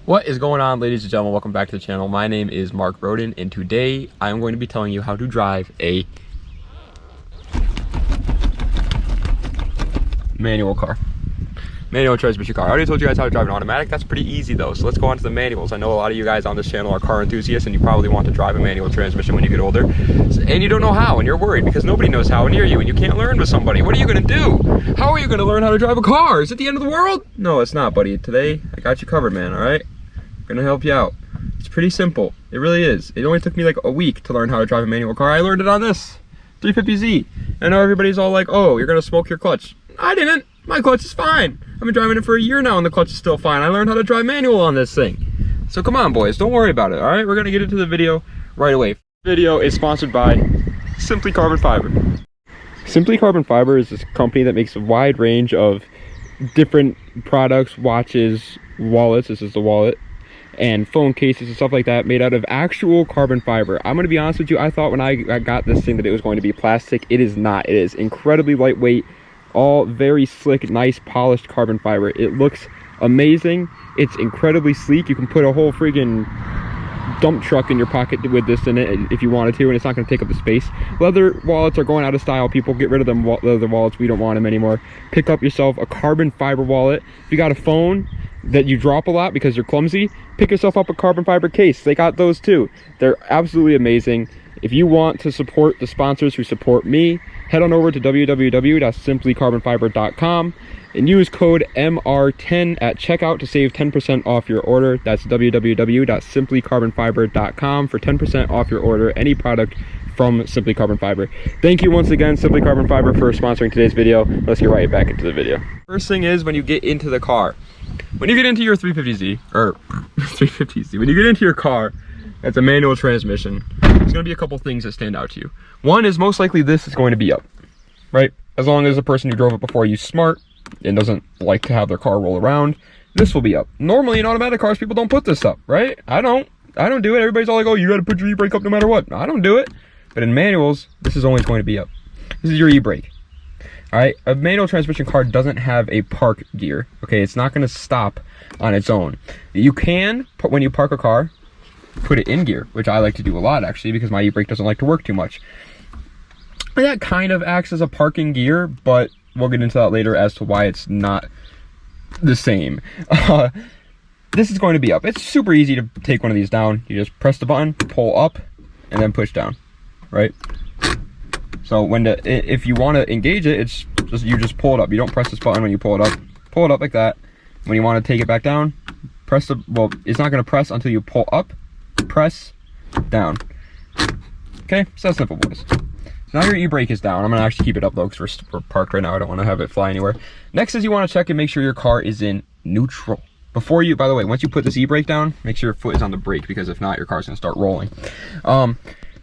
What is going on, ladies and gentlemen? Welcome back to the channel. My name is Mark Roden, and today I'm going to be telling you how to drive a manual transmission car. I already told you guys how to drive an automatic. That's pretty easy though, so let's go on to the manuals. I know a lot of you guys on this channel are car enthusiasts, and you probably want to drive a manual transmission when you get older, and you don't know how, and you're worried because nobody knows how near you, and you can't learn with somebody. What are you gonna do? How are you gonna learn how to drive a car? Is it the end of the world? No, it's not, buddy. Today I got you covered, man. All right, I'm gonna help you out. It's pretty simple. It really is. It only took me like a week to learn how to drive a manual car. I learned it on this 350Z. I know everybody's all like, oh, you're gonna smoke your clutch. I didn't. My clutch is fine. I've been driving it for a year now and the clutch is still fine. I learned how to drive manual on this thing. So come on, boys, don't worry about it, all right? We're gonna get into the video right away. This video is sponsored by Simply Carbon Fiber. Simply Carbon Fiber is this company that makes a wide range of different products, watches, wallets, this is the wallet, and phone cases and stuff like that made out of actual carbon fiber. I'm gonna be honest with you, I thought when I got this thing that it was going to be plastic. It is not. It is incredibly lightweight, all very slick, nice, polished carbon fiber. It looks amazing. It's incredibly sleek. You can put a whole freaking dump truck in your pocket with this in it if you wanted to, and it's not going to take up the space. Leather wallets are going out of style. People get rid of them leather wallets. We don't want them anymore. Pick up yourself a carbon fiber wallet. If you got a phone that you drop a lot because you're clumsy, pick yourself up a carbon fiber case. They got those too. They're absolutely amazing. If you want to support the sponsors who support me, head on over to www.simplycarbonfiber.com and use code MR10 at checkout to save 10% off your order. That's www.simplycarbonfiber.com for 10% off your order, any product from Simply Carbon Fiber. Thank you once again, Simply Carbon Fiber, for sponsoring today's video. Let's get right back into the video. First thing is, when you get into the car, when you get into your 350Z, or 350Z, when you get into your car, that's a manual transmission, there's going to be a couple things that stand out to you. One is most likely this is going to be up, right? As long as the person who drove it before you is smart and doesn't like to have their car roll around, this will be up. Normally in automatic cars, people don't put this up, right? I don't do it. Everybody's all like, oh, you got to put your e-brake up no matter what. I don't do it. But in manuals, this is always going to be up. This is your e-brake. All right, a manual transmission car doesn't have a park gear. Okay, it's not going to stop on its own. You can, when you park a car, put it in gear, which I like to do a lot actually, because my e-brake doesn't like to work too much. And that kind of acts as a parking gear, but we'll get into that later as to why it's not the same. This is going to be up. It's super easy to take one of these down. You just press the button, pull up, and then push down, right? So if you want to engage it, it's just, you just pull it up. You don't press this button when you pull it up. Pull it up like that. When you want to take it back down, press the, well, it's not going to press until you pull up, press down. Okay, so that's simple, boys. So now your e-brake is down. I'm gonna actually keep it up though, because we're parked right now. I don't want to have it fly anywhere. Next is you want to check and make sure your car is in neutral. Before you, by the way, once you put this e-brake down, make sure your foot is on the brake, because if not, your car's gonna start rolling.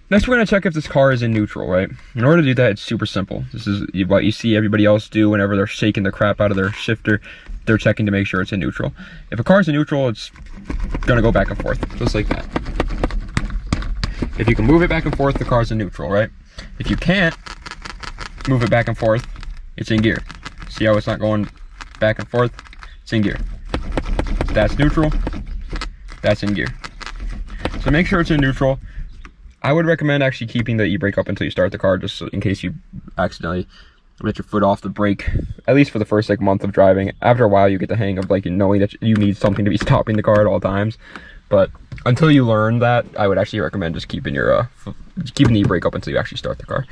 Next, we're gonna check if this car is in neutral, right? In order to do that, it's super simple. This is what you see everybody else do whenever they're shaking the crap out of their shifter. They're checking to make sure it's in neutral. If a car's in neutral, it's gonna go back and forth, just like that. If you can move it back and forth, the car's in neutral, right? If you can't move it back and forth, it's in gear. See how it's not going back and forth? It's in gear. That's neutral, that's in gear. So make sure it's in neutral. I would recommend actually keeping the e-brake up until you start the car, just in case you accidentally get your foot off the brake, at least for the first like month of driving. After a while, you get the hang of like knowing that you need something to be stopping the car at all times. But until you learn that, I would actually recommend just keeping your keeping the e-brake up until you actually start the car.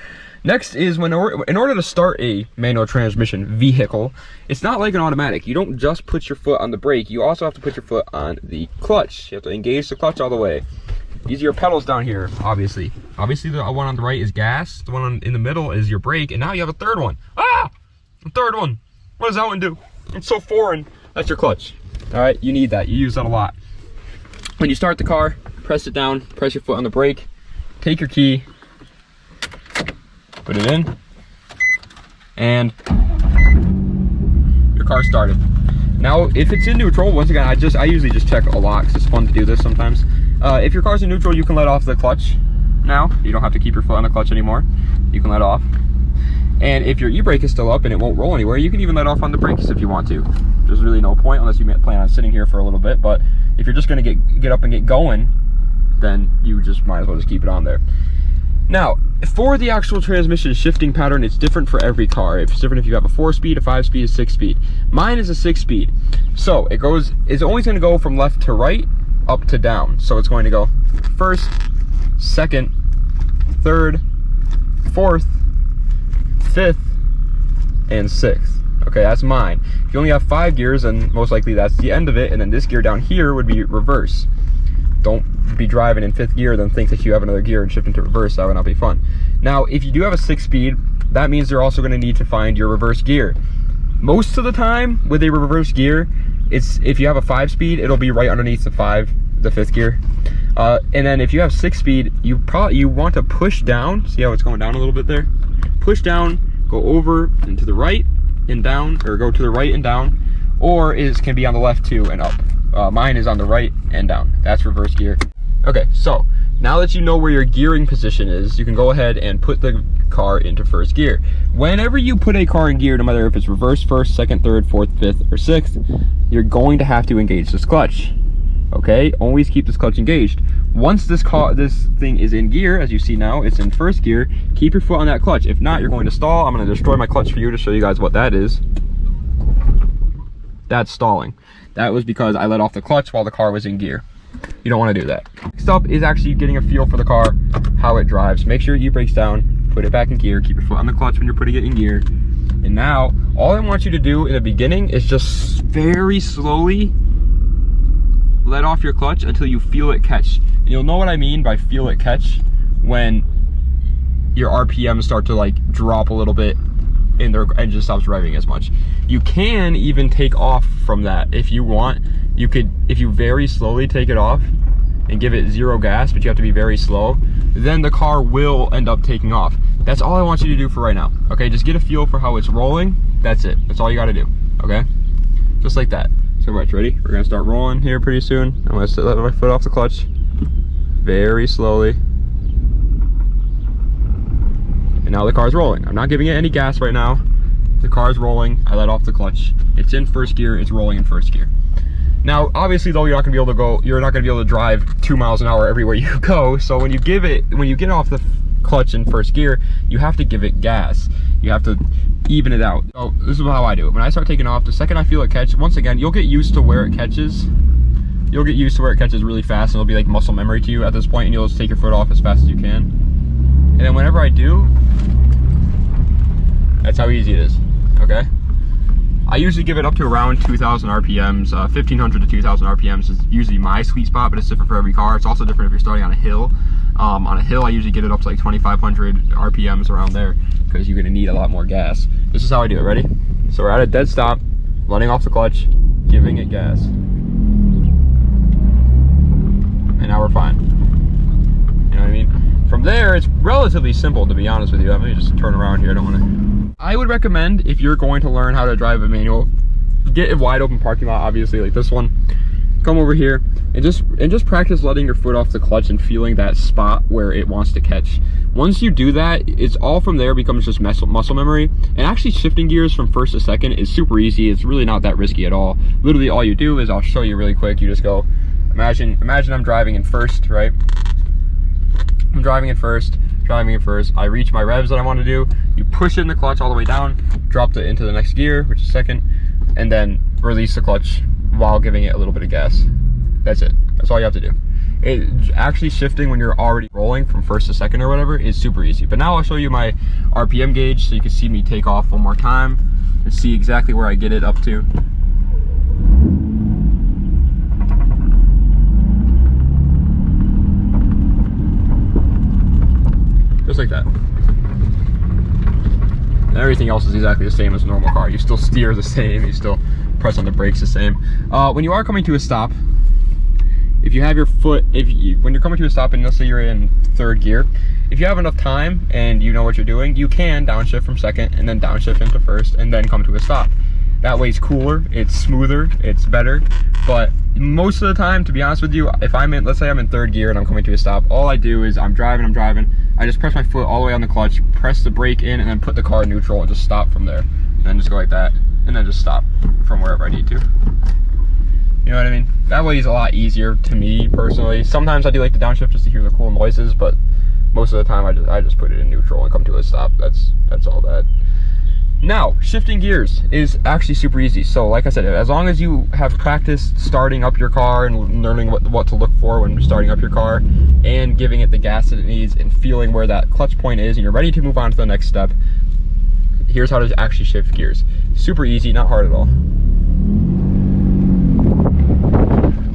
Next is in order to start a manual transmission vehicle, it's not like an automatic. You don't just put your foot on the brake. You also have to put your foot on the clutch. You have to engage the clutch all the way. These are your pedals down here, obviously. Obviously, the one on the right is gas. The one in the middle is your brake. And now you have a third one. Ah! A third one. What does that one do? It's so foreign. That's your clutch. All right, you need that. You use that a lot. When you start the car, press it down, press your foot on the brake, take your key, put it in, and your car started. Now, if it's in neutral, once again, I usually just check a lot because it's fun to do this sometimes. If your car's in neutral, you can let off the clutch now. You don't have to keep your foot on the clutch anymore. You can let off. And if your e-brake is still up and it won't roll anywhere, you can even let off on the brakes if you want to. There's really no point unless you plan on sitting here for a little bit. But if you're just going to get up and get going, then you just might as well just keep it on there. Now, for the actual transmission shifting pattern, it's different for every car. It's different if you have a 4-speed, a 5-speed, a 6-speed. Mine is a 6-speed. So it's always going to go from left to right, up to down. So it's going to go first, second, third, fourth, fifth, and sixth. Okay, that's mine. If you only have 5 gears, then most likely that's the end of it, and then this gear down here would be reverse. Don't be driving in 5th gear then think that you have another gear and shift into reverse. That would not be fun. Now, if you do have a 6-speed, that means you're also going to need to find your reverse gear. Most of the time with a reverse gear, if you have a 5-speed, it'll be right underneath the 5th gear. And then if you have 6-speed, you want to push down. See how it's going down a little bit there? Push down, go over and to the right and down, or go to the right and down, or it can be on the left too and up. Mine is on the right and down. That's reverse gear. Okay, so now that you know where your gearing position is, you can go ahead and put the car into first gear. Whenever you put a car in gear, no matter if it's reverse, first, second, third, fourth, fifth, or sixth, you're going to have to engage this clutch. Okay, always keep this clutch engaged. Once this thing is in gear, as you see now, it's in first gear, keep your foot on that clutch. If not, you're going to stall. I'm going to destroy my clutch for you to show you guys what that is. That's stalling. That was because I let off the clutch while the car was in gear. You don't want to do that. Next up is actually getting a feel for the car, how it drives. Make sure your e-brake's down, put it back in gear, keep your foot on the clutch when you're putting it in gear. And now, all I want you to do in the beginning is just very slowly let off your clutch until you feel it catch. And you'll know what I mean by feel it catch when your RPMs start to like drop a little bit and their engine stops revving as much. You can even take off from that if you want. You could, if you very slowly take it off and give it 0 gas, but you have to be very slow, then the car will end up taking off. That's all I want you to do for right now. Okay, just get a feel for how it's rolling. That's it. That's all you got to do. Okay, just like that. So much. Ready? We're gonna start rolling here pretty soon. I'm gonna let my foot off the clutch very slowly. And now the car's rolling. I'm not giving it any gas right now. The car's rolling. I let off the clutch. It's in first gear. It's rolling in first gear. Now, obviously, though, you're not gonna be able to drive 2 miles an hour everywhere you go. So when you get off the clutch in first gear, you have to give it gas. You have to even it out. So this is how I do it. When I start taking off, the second I feel it catch, once again, you'll get used to where it catches. You'll get used to where it catches really fast, and it'll be like muscle memory to you at this point, and you'll just take your foot off as fast as you can. And then whenever I do, that's how easy it is. Okay. I usually give it up to around 2,000 RPMs. 1,500 to 2,000 RPMs is usually my sweet spot, but it's different for every car. It's also different if you're starting on a hill. On a hill, I usually get it up to like 2,500 RPMs around there because you're going to need a lot more gas. This is how I do it. Ready? So we're at a dead stop, letting off the clutch, giving it gas. And now we're fine. You know what I mean? From there, it's relatively simple, to be honest with you. Let me just turn around here. I don't want to... I would recommend, if you're going to learn how to drive a manual, get a wide open parking lot, obviously, like this one. Come over here and just practice letting your foot off the clutch and feeling that spot where it wants to catch. Once you do that, it's all from there becomes just muscle memory. And actually shifting gears from first to second is super easy. It's really not that risky at all. Literally all you do is, I'll show you really quick. You just go, imagine I'm driving in first, right? I'm driving in first. I reach my revs that I want to do. You push it in the clutch all the way down, drop it into the next gear, which is second, and then release the clutch while giving it a little bit of gas. That's it. That's all you have to do. Actually shifting when you're already rolling from first to second or whatever is super easy. But now I'll show you my RPM gauge so you can see me take off one more time and see exactly where I get it up to. Just like that. And everything else is exactly the same as a normal car. You still steer the same, you still press on the brakes the same. When you are coming to a stop, if you have your foot, when you're coming to a stop and let's say you're in third gear, if you have enough time and you know what you're doing, you can downshift from second and then downshift into first and then come to a stop. That way it's cooler, it's smoother, it's better. But most of the time, to be honest with you, if I'm in, let's say I'm in third gear and I'm coming to a stop, all I do is I'm driving, I just press my foot all the way on the clutch, press the brake in, and then put the car in neutral and just stop from there. And then just go like that, and then just stop from wherever I need to. You know what I mean? That way is a lot easier to me personally. Sometimes I do like the downshift just to hear the cool noises, but most of the time I just put it in neutral and come to a stop. That's all that. Now, shifting gears is actually super easy. So like I said, as long as you have practiced starting up your car and learning what to look for when starting up your car and giving it the gas that it needs and feeling where that clutch point is and you're ready to move on to the next step, here's how to actually shift gears. Super easy, not hard at all.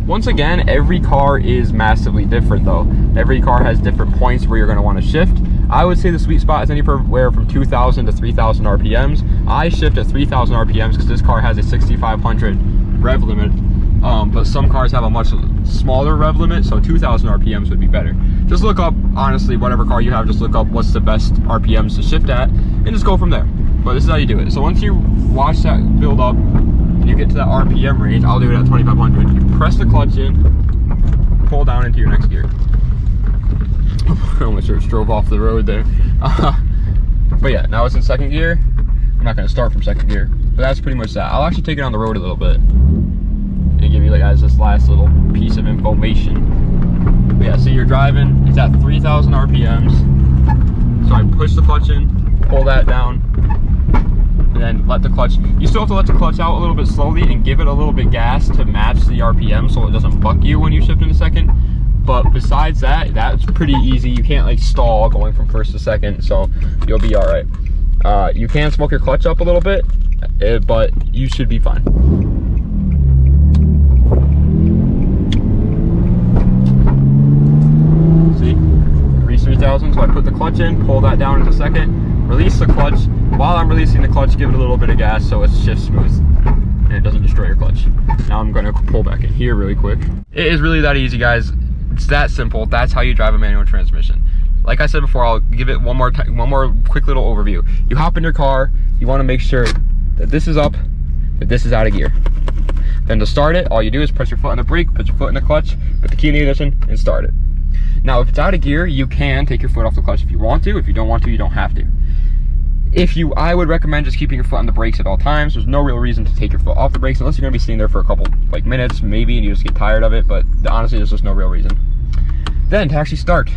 Once again, every car is massively different though. Every car has different points where you're going to want to shift. I would say the sweet spot is anywhere from 2,000 to 3,000 RPMs. I shift at 3,000 RPMs because this car has a 6,500 rev limit, but some cars have a much smaller rev limit, so 2,000 RPMs would be better. Just look up, honestly, whatever car you have, just look up what's the best RPMs to shift at, and just go from there. But this is how you do it. So once you watch that build up, you get to that RPM range, I'll do it at 2,500. You press the clutch in, pull down into your next gear. I almost just drove off the road there. But yeah, now it's in second gear. I'm not gonna start from second gear, but that's pretty much that. I'll actually take it on the road a little bit and give you guys this last little piece of information. But yeah, so you're driving, it's at 3,000 RPMs. So I push the clutch in, pull that down, and then let the clutch, you still have to let the clutch out a little bit slowly and give it a little bit gas to match the RPM so it doesn't buck you when you shift into second. But besides that, that's pretty easy. You can't like stall going from first to second, so you'll be all right. You can smoke your clutch up a little bit, but you should be fine. See, reach 3,000, so I put the clutch in, pull that down into second, release the clutch. While I'm releasing the clutch, give it a little bit of gas so it shifts smooth and it doesn't destroy your clutch. Now I'm gonna pull back in here really quick. It is really that easy, guys. It's that simple. That's how you drive a manual transmission. Like I said before, I'll give it one more quick little overview. You hop in your car, you want to make sure that this is up, that this is out of gear. Then to start it, all you do is press your foot on the brake, put your foot in the clutch, put the key in the ignition, and start it. Now, if it's out of gear, you can take your foot off the clutch if you want to. If you don't want to, you don't have to. I would recommend just keeping your foot on the brakes at all times. There's no real reason to take your foot off the brakes unless you're gonna be sitting there for a couple minutes, maybe, and you just get tired of it, but honestly, there's just no real reason. Then to actually start,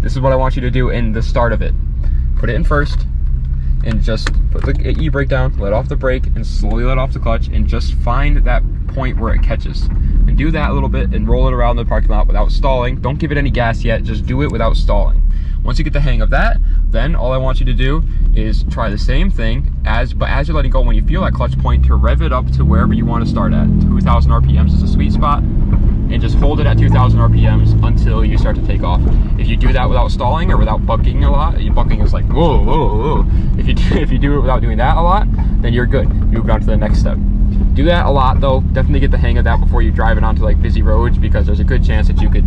this is what I want you to do in the start of it. Put it in first and just put the e-brake down, let off the brake, and slowly let off the clutch, and just find that point where it catches. And do that a little bit and roll it around the parking lot without stalling. Don't give it any gas yet, just do it without stalling. Once you get the hang of that, then all I want you to do is try the same thing, but as you're letting go, when you feel that clutch point, to rev it up to wherever you want to start at. 2,000 RPMs is a sweet spot, and just hold it at 2,000 RPMs until you start to take off. If you do that without stalling or without bucking a lot, bucking is like, whoa, whoa, whoa. If you do it without doing that a lot, then you're good. You move on to the next step. Do that a lot though. Definitely get the hang of that before you drive it onto like busy roads, because there's a good chance that you could,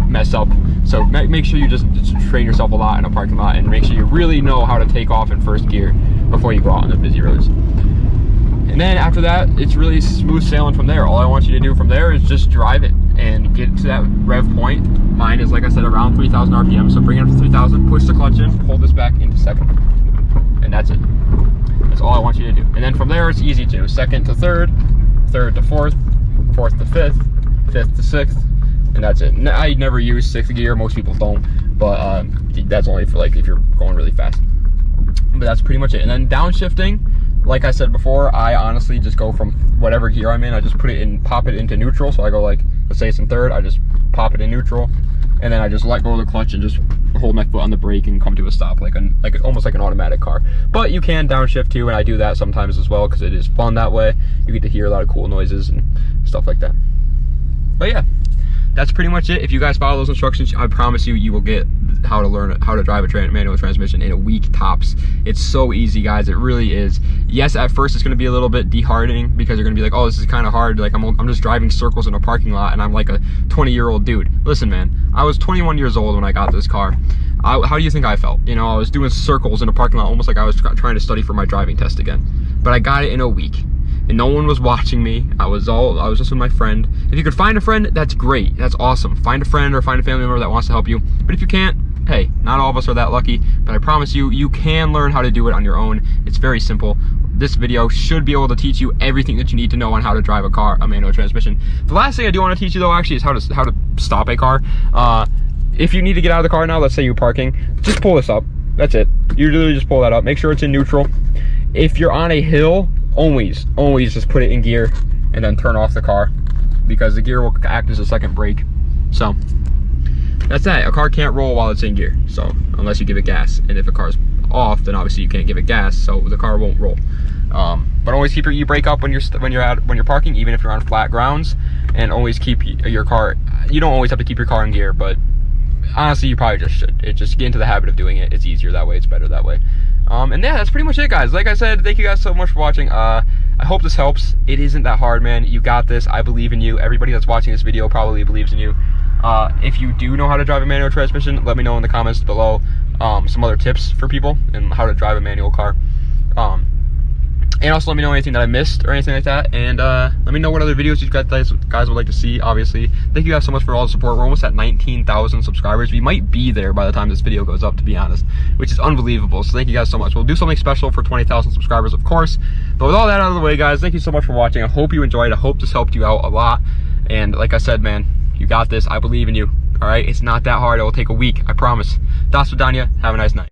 mess up. So make sure you just train yourself a lot in a parking lot, and make sure you really know how to take off in first gear before you go out on the busy roads. And then after that, it's really smooth sailing from there. All I want you to do from there is just drive it and get to that rev point. Mine is, like I said, around 3,000 RPM. So bring it up to 3,000, push the clutch in, pull this back into second. And that's it. That's all I want you to do. And then from there, it's easy too. Second to third, third to fourth, fourth to fifth, fifth to sixth, and that's it. I never use sixth gear. Most people don't, but that's only for like if you're going really fast. But that's pretty much it. And then downshifting, like I said before, I honestly just go from whatever gear I'm in, I just put it in, pop it into neutral. So I go like, let's say it's in third, I just pop it in neutral, and then I just let go of the clutch and just hold my foot on the brake and come to a stop, almost like an automatic car. But you can downshift too, and I do that sometimes as well because it is fun that way. You get to hear a lot of cool noises and stuff like that. But yeah, that's pretty much it. If you guys follow those instructions, I promise you, you will get how to learn how to drive a manual transmission in a week tops. It's so easy, guys. It really is. Yes, at first it's going to be a little bit disheartening because you're going to be like, oh, this is kind of hard. Like I'm just driving circles in a parking lot and I'm like a 20-year-old dude. Listen, man, I was 21 years old when I got this car. how do you think I felt? You know, I was doing circles in a parking lot, almost like I was trying to study for my driving test again. But I got it in a week, and no one was watching me. I was just with my friend. If you could find a friend, that's great. That's awesome. Find a friend or find a family member that wants to help you. But if you can't, hey, not all of us are that lucky, but I promise you, you can learn how to do it on your own. It's very simple. This video should be able to teach you everything that you need to know on how to drive a car, a manual transmission. The last thing I do want to teach you though, actually, is how to stop a car. If you need to get out of the car now, let's say you're parking, just pull this up. That's it. You literally just pull that up. Make sure it's in neutral. If you're on a hill, always just put it in gear and then turn off the car, because the gear will act as a second brake. So that's that. A car can't roll while it's in gear, so unless you give it gas. And if a car's off, then obviously you can't give it gas, so the car won't roll. But always keep your e-brake up when you're parking, even if you're on flat grounds, and always keep your car. You don't always have to keep your car in gear, but honestly, you probably just should. Just get into the habit of doing it. It's easier that way. It's better that way. And yeah, that's pretty much it, guys. Like I said, thank you guys so much for watching. I hope this helps. It isn't that hard, man. You got this. I believe in you. Everybody that's watching this video probably believes in you. If you do know how to drive a manual transmission, let me know in the comments below some other tips for people and how to drive a manual car. And also let me know anything that I missed or anything like that. And let me know what other videos you guys would like to see, obviously. Thank you guys so much for all the support. We're almost at 19,000 subscribers. We might be there by the time this video goes up, to be honest, which is unbelievable. So thank you guys so much. We'll do something special for 20,000 subscribers, of course. But with all that out of the way, guys, thank you so much for watching. I hope you enjoyed. I hope this helped you out a lot. And like I said, man, you got this. I believe in you. All right? It's not that hard. It will take a week. I promise. Das Vidania. Have a nice night.